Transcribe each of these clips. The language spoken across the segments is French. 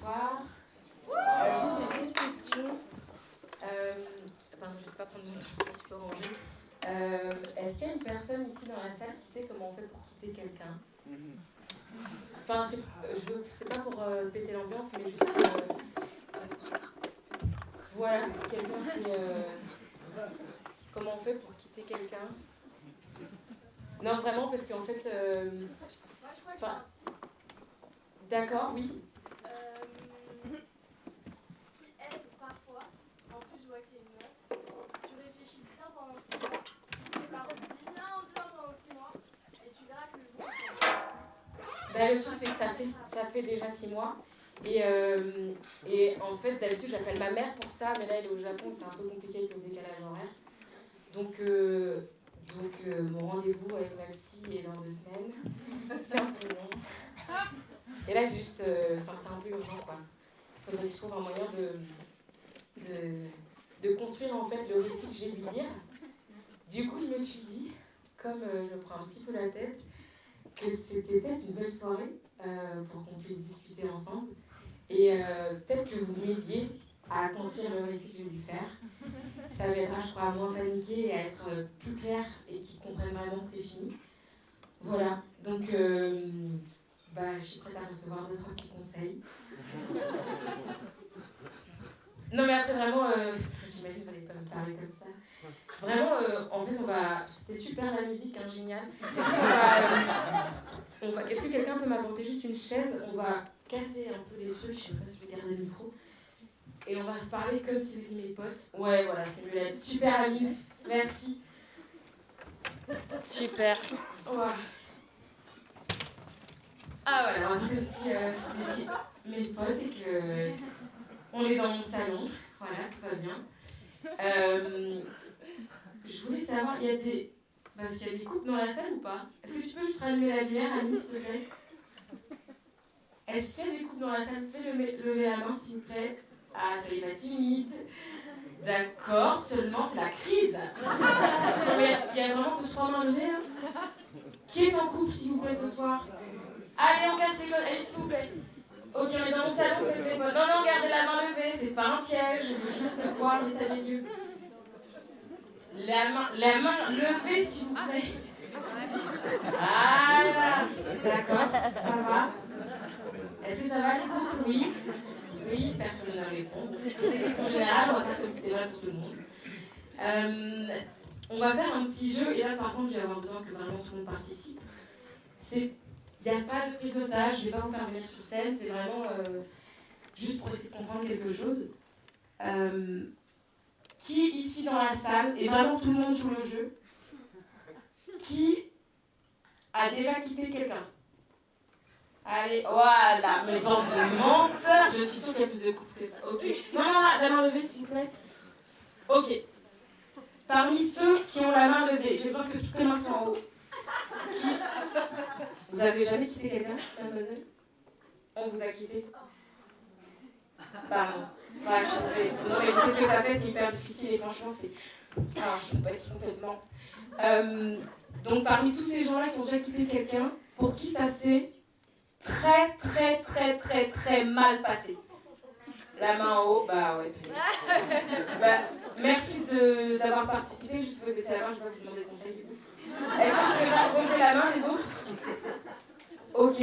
bonsoir. Juste j'ai une petite question. Je vais pas prendre mon temps, un petit peu rangé. Est-ce qu'il y a une personne ici dans la salle qui sait comment on fait pour quitter quelqu'un? Enfin, c'est pas pour péter l'ambiance, mais juste voilà, si quelqu'un sait comment on fait pour quitter quelqu'un. Non, vraiment, parce qu'en fait... Moi, je crois que j'ai un tips. D'accord, oui. Ce qui aide parfois, en plus je vois que t'es une meuf, tu réfléchis bien pendant 6 mois, tu te prépares bien pendant 6 mois, et tu verras que le jour Le truc, c'est que ça fait déjà 6 mois. Et en fait, d'habitude, j'appelle ma mère pour ça, mais là, elle est au Japon, c'est un peu compliqué avec le décalage horaire. Donc mon rendez-vous avec ma psy est dans 2 semaines. C'est un peu long. Et là, c'est un peu urgent, quoi. Il faudrait que je trouve un moyen de construire, en fait, le récit que j'ai lui dire. Du coup, je me suis dit, comme je me prends un petit peu la tête, que c'était peut-être une belle soirée pour qu'on puisse discuter ensemble. Et peut-être que vous m'aidiez à construire le récit que je vais lui faire. Ça m'aidera, je crois, à moins paniquer et à être plus clair et qu'ils comprennent vraiment que c'est fini. Voilà, donc je suis prête à recevoir 2-3 petits conseils. Non mais après vraiment, j'imagine qu'il fallait pas me parler comme ça. Vraiment, en fait, c'était super la musique, hein, génial. Est-ce que quelqu'un peut m'apporter juste une chaise? On va casser un peu les trucs, je sais pas si je vais garder le micro. Et on va se parler comme si vous étiez mes potes. Ouais, voilà, c'est mieux là. Super, Annie. Merci. Super. Wow. Ah voilà, on va faire comme si vous étiez mes potes et que on est dans mon salon. Voilà, tout va bien. Je voulais savoir, parce qu'il y a des couples dans la salle ou pas? Est-ce que tu peux juste rallumer la lumière, Annie, s'il te plaît? Est-ce qu'il y a des couples dans la salle? Vous pouvez lever la main, s'il vous plaît. Ah, soyez pas timide. D'accord, seulement c'est la crise. Non, mais il y a vraiment que 3 mains levées, hein. Qui est en couple, s'il vous plaît, ce soir? Allez, on casse les codes, allez, s'il vous plaît. Ok, on est dans mon salon, faites les potes. Non, gardez la main levée, c'est pas un piège, je veux juste voir l'état des lieux. La main levée, s'il vous plaît. Voilà. D'accord, ça va. Est-ce que ça va, les couples? Oui. Oui, personne ne répond. Les questions générales, on va faire comme si c'était vrai pour tout le monde. On va faire un petit jeu, et là par contre, je vais avoir besoin que vraiment tout le monde participe. Il n'y a pas de prise d'otage, je ne vais pas vous faire venir sur scène, c'est vraiment juste pour essayer de comprendre quelque chose. Qui ici dans la salle, et vraiment tout le monde joue le jeu, qui a déjà quitté quelqu'un? Allez, voilà, mes bandes de menteurs, je suis sûre qu'il y a plus de couples que ça. Ok. Non, la main levée s'il vous plaît. Ok. Parmi ceux qui ont la main levée, j'ai besoin que toutes les mains soient en haut. Vous avez jamais quitté quelqu'un, mademoiselle? On vous a quitté? Pardon. Non, mais vous savez ce que ça fait, c'est hyper difficile et franchement, c'est... Alors, je compatis complètement. Donc, parmi tous ces gens-là qui ont déjà quitté quelqu'un, pour qui ça s'est très, très, très, très, très mal passé? La main en haut, ouais. Merci d'avoir participé. Juste vous pouvez baisser la main, je vais pas vous demander de conseils du coup. Est-ce que vous pouvez lever la main, les autres? Ok.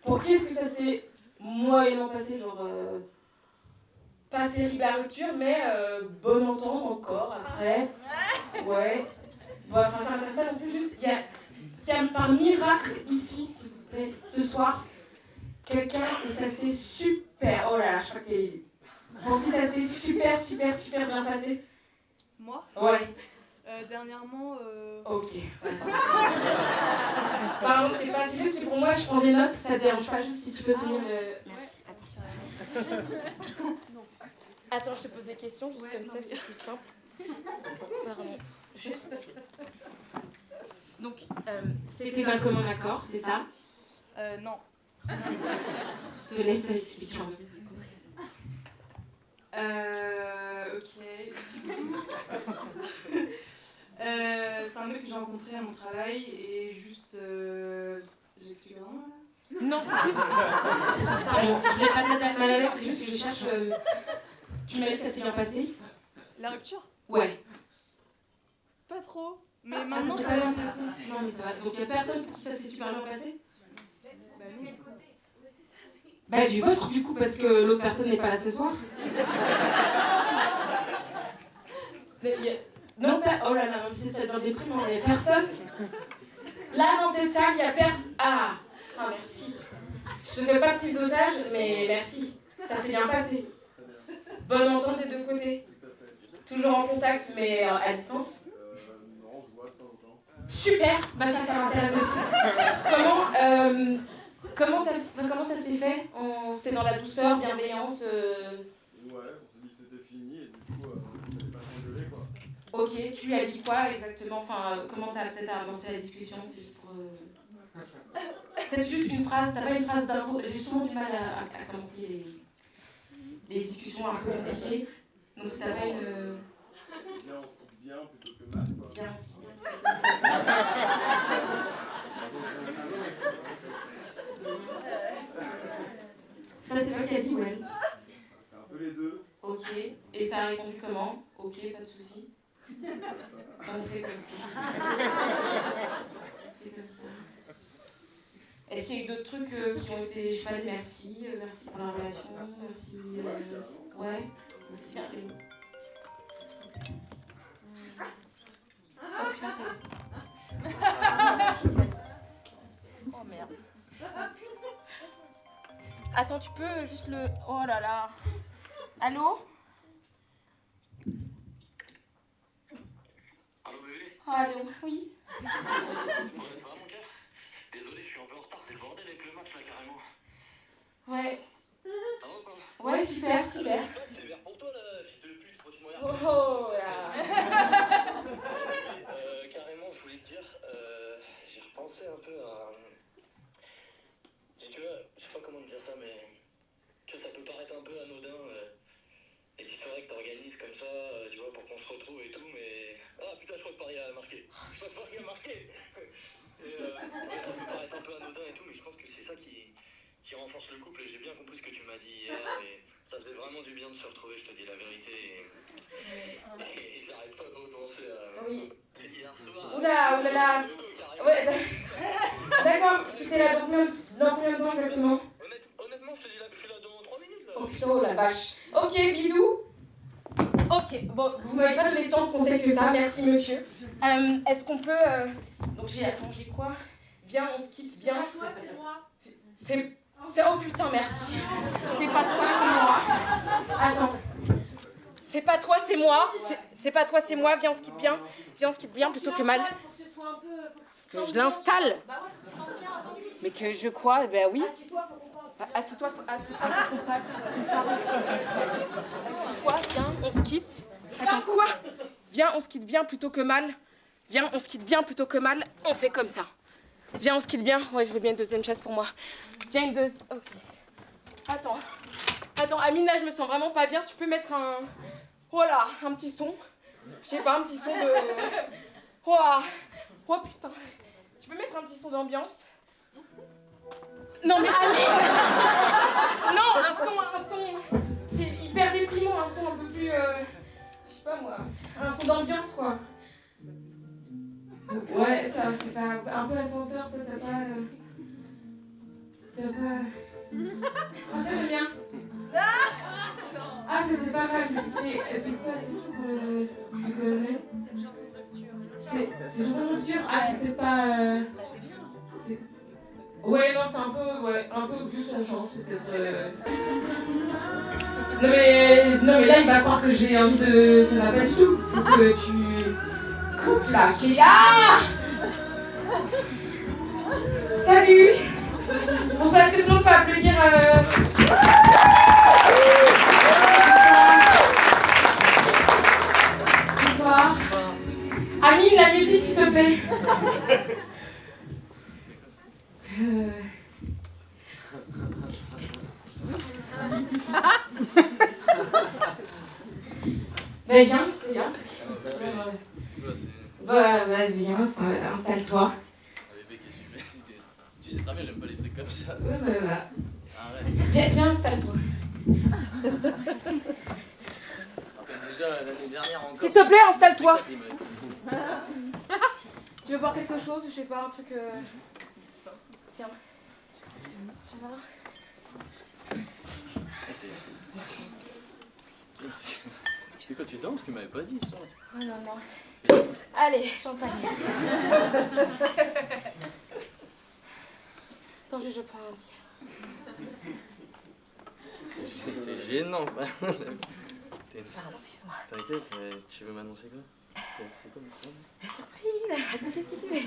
Pour qui est-ce que ça s'est moyennement passé? Genre, pas terrible la rupture, mais bonne entente encore après. Ouais. Ça m'intéresse pas non plus, juste, il y a par miracle ici, s'il vous plaît, ce soir, quelqu'un où ça s'est super... Oh là là, je crois qu'il y a eu... Pour qui ça s'est super, super, super bien passé? Moi? Ouais. Dernièrement... Ok. Pardon, c'est juste que pour moi, je prends des notes, ça te dérange pas, juste si tu peux tenir le... Merci. Attends, je te pose des questions, juste comme ça, c'est plus simple. Pardon. Juste... Donc, c'était d'un commun accord, c'est ça? Non. Je te laisse expliquer un peu plus du coup. Ok. C'est un mec que j'ai rencontré à mon travail et juste... J'explique vraiment là. Non, c'est plus... Pardon, je voulais pas te mettre mal à l'aise, c'est juste que je cherche... Tu m'as dit que ça s'est bien passé? La rupture? Ouais. Pas trop. Mais Ah, ça maintenant, s'est pas bien passé? Non, mais ça va. Donc, il y a personne pour qui ça s'est super bien passé? Bah, nous. Bah, du vôtre, du coup, parce que l'autre personne n'est pas là ce soir. Non, pas... Oh là là, non, c'est ça devient déprimant, il n'y a personne. Là, dans cette salle, il n'y a personne... Ah, merci. Je te fais pas de prise d'otage, mais merci. Ça s'est bien passé. Bonne entente des deux côtés. Toujours en contact, mais à distance. Non, on se voit de temps en temps. Super, bah ça m'intéresse aussi. Comment ça s'est fait? C'est dans la douceur, bienveillance Ouais, on s'est dit que c'était fini et du coup, on n'allait pas s'engueuler quoi. Ok, tu lui as dit quoi exactement? Enfin, comment t'as peut-être avancé la discussion? C'est juste pour... Peut-être juste une phrase, t'as pas une phrase d'intro? J'ai souvent du mal à commencer les discussions un peu compliquées. Donc si t'as pas une... Bien, on se quitte bien plutôt que mal quoi. Bien, on se quitte bien. Ça c'est toi qui as dit ou elle? C'était un peu les deux. Ok. Et ça a répondu comment? Ok, pas de soucis. On fait comme ça. On fait comme ça. Est-ce qu'il y a eu d'autres trucs qui ont été, je sais pas, des merci, merci pour la relation, merci... ouais, c'est bien. Oh putain, c'est... Oh merde. Attends, tu peux juste le... Oh là là. Allô? Allô bébé? Allô, oui. Ouais, ça va mon cœur? Désolé, je suis un peu en retard, c'est le bordel avec le match là carrément. Ouais. Ça va ou pas? Ouais, super. C'est vert pour toi là, fils de pute, faut que tu me regardes. Oh là. Carrément, je voulais te dire, j'ai repensé un peu à... Tu vois, je sais pas comment te dire ça, mais... Tu vois, ça peut paraître un peu anodin, les petites soirées que t'organises comme ça, tu vois, pour qu'on se retrouve et tout, mais... Ah putain, je crois que Paris a marqué. Et ouais, ça peut paraître un peu anodin et tout, mais je pense que c'est ça qui renforce le couple, et j'ai bien compris ce que tu m'as dit hier, et ça faisait vraiment du bien de se retrouver, je te dis la vérité, et j'arrête pas de repenser à... Oui. Hier soir... Oula là. Ouais, d'accord, j'étais là dans combien de temps exactement? Honnêtement, je te dis là, je suis là dans 3 minutes là. Oh putain, oh la vache. Ok, bisous. Ok, bon, vous m'avez pas donné tant de conseils que ça, merci monsieur. Est-ce qu'on peut... Donc j'ai quoi? Viens, on se quitte bien. Toi, c'est moi. C'est... Oh putain, merci. C'est pas toi, c'est moi. Attends. C'est pas toi, c'est moi. C'est pas toi, c'est moi. Viens, on se quitte bien. Viens, on se quitte bien plutôt que mal. Faut que ce soit un peu... Que je l'installe. Bah ouais, faut que tu sentes bien avant lui. Mais que je crois, ben oui. Assis-toi, faut qu'on parle. Assieds-toi, faut qu'on parle. Assieds-toi, viens, on se quitte. Attends, quoi? Viens, on se quitte bien plutôt que mal. Viens, on se quitte bien plutôt que mal. On fait comme ça. Viens, on se quitte bien. Ouais, je veux bien une deuxième chaise pour moi. Viens, une deuxième... Ok. Attends, Amina, je me sens vraiment pas bien. Tu peux mettre un... Voilà, un petit son. Je sais pas, un petit son de... Oh putain. Tu peux mettre un petit son d'ambiance? Non mais Amine! Non, un son... C'est hyper déprimant, un son un peu plus... Je sais pas moi... Un son d'ambiance quoi. Ouais, ça, c'est pas... Un peu ascenseur, ça t'as pas... Ah ça j'aime bien. Ah ça c'est pas mal. C'est quoi pour le colonel? C'est une chanson de rupture. C'est une chanson de rupture? Ah c'est peut-être pas... Ouais non c'est un peu vu son change, c'est peut-être... Non mais là il va croire que j'ai envie de... Ça va pas du tout. Faut que tu... Coupe là, Kéa! Salut! Bonsoir, est-ce que tout le monde peut applaudir Bonsoir. Amine, la musique s'il te plaît. Ben viens, c'est bien. Bah vas-y, installe-toi. Tu sais très bien, j'aime pas les trucs comme ça. Ouais, bah, voilà. Arrête. Viens, installe-toi. Déjà l'année dernière encore. S'il te plaît, installe-toi. Éclaté, mec. Tu veux boire quelque chose? Je sais pas, un truc... Tiens. Voilà. C'est quoi, tu danses? Tu m'avais pas dit ça. Oh non, non. Allez, champagne. Attends, je prends un petit. C'est gênant, frère. Pardon, excuse-moi. T'inquiète, mais tu veux m'annoncer quoi? C'est quoi le ça? La surprise. Attends, qu'est-ce que tu fais?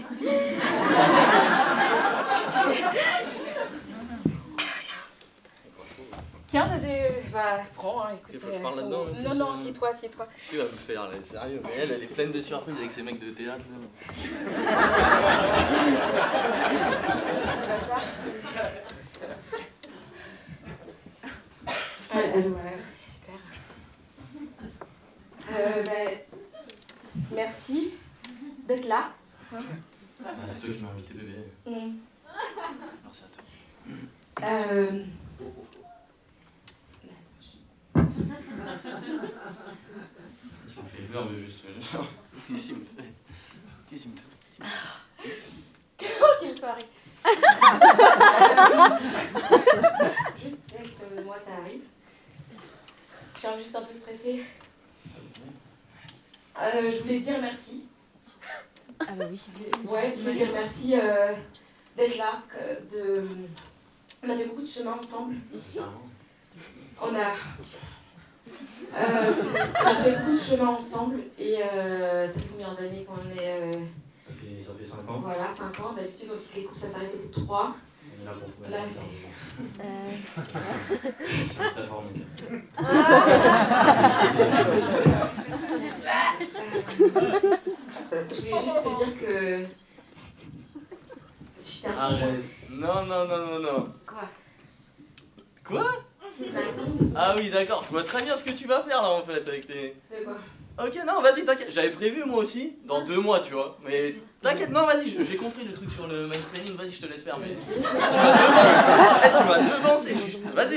Tiens, ça c'est... Bah, prends, hein, écoute. Il faut que je parle là-dedans, hein, Non, comme non, ça. assieds-toi, assieds-toi. Tu vas me faire, là, sérieux. Mais elle est pleine de surprises avec ses mecs de théâtre, là. C'est pas ça. Ouais, c'est super. Bah, merci d'être là. Ah, c'est toi qui m'as invité, bébé. Merci à toi. Tu me fais peur, bébé, je te jure. Qu'est-ce qu'il me fait? Qu'est-ce qu'il me fait? Oh, quelle soirée. Juste, laisse-moi, ça arrive. Je suis juste un peu stressée. Je voulais te dire merci. Ah bah oui. Ouais, je voulais dire merci d'être là. On a fait beaucoup de chemin ensemble. On a fait beaucoup de chemin ensemble et ça fait combien d'années qu'on est... Ça fait 5 ans. Voilà, 5 ans. D'habitude, quand les couples, ça s'arrête au bout de 3. On est là pour trouver Là, ta forme. Je voulais juste te dire que... J'étais un peu... Arrête. Non. Quoi? Quoi? Attends, Ah oui, d'accord. Je vois très bien ce que tu vas faire là en fait avec tes... de quoi? Ok, non, vas-y, t'inquiète. J'avais prévu moi aussi, dans 2 mois, tu vois. Mais t'inquiète, non, vas-y, j'ai compris le truc sur le mansplaining, vas-y, je te laisse faire. Mais tu m'as devancé. Vas-y.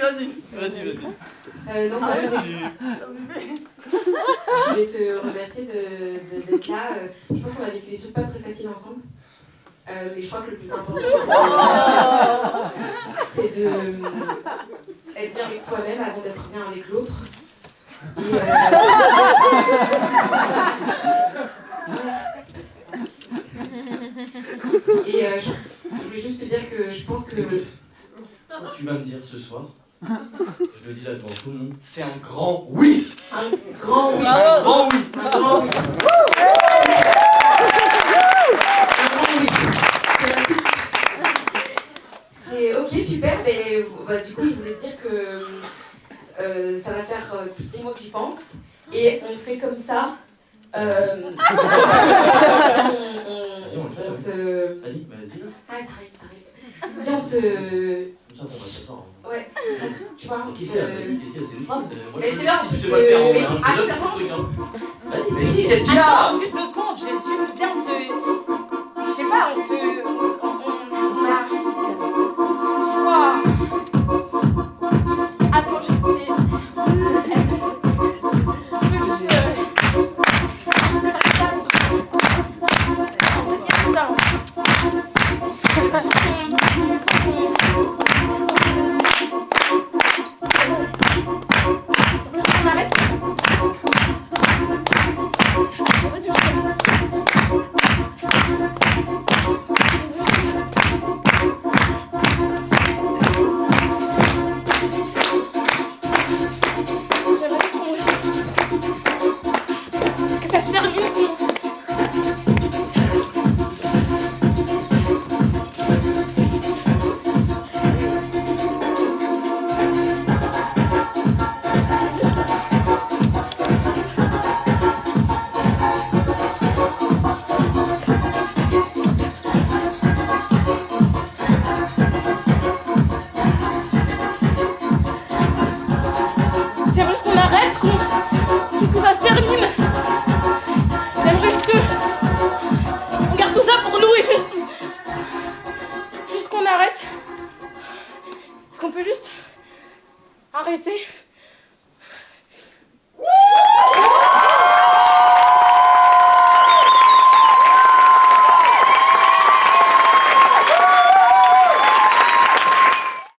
Non, bah, je voulais te remercier d'être là. Je pense qu'on a vécu des trucs pas très faciles ensemble. Mais je crois que le plus important, c'est de être bien avec soi-même avant d'être bien avec l'autre. Et je voulais juste te dire que je pense que... Tu vas me dire ce soir, je le dis là devant tout le monde, c'est un grand oui. Un grand oui. Un grand oui. Un grand oui. C'est ok, super, mais bah, du coup je voulais dire que ça va faire plus de 6 mois que j'y pense et on fait comme ça. On se... Vas-y, dis-le. Ah, ça arrive. Viens, on se... Ça va se faire. Ouais, tu vois, on se... Qu'est-ce qu'il y a? C'est une phrase. Moi Mais je je sais sais pas pas, si tu sais on pas le faire en se- vrai, hein. Je te donne Attends. ton truc, hein. Vas-y, qu'est-ce qu'il y a? Attends, juste 2 secondes, je vais juste bien se... Je sais pas, on se... Wow. Attends, je sais... On qu'on peut juste arrêter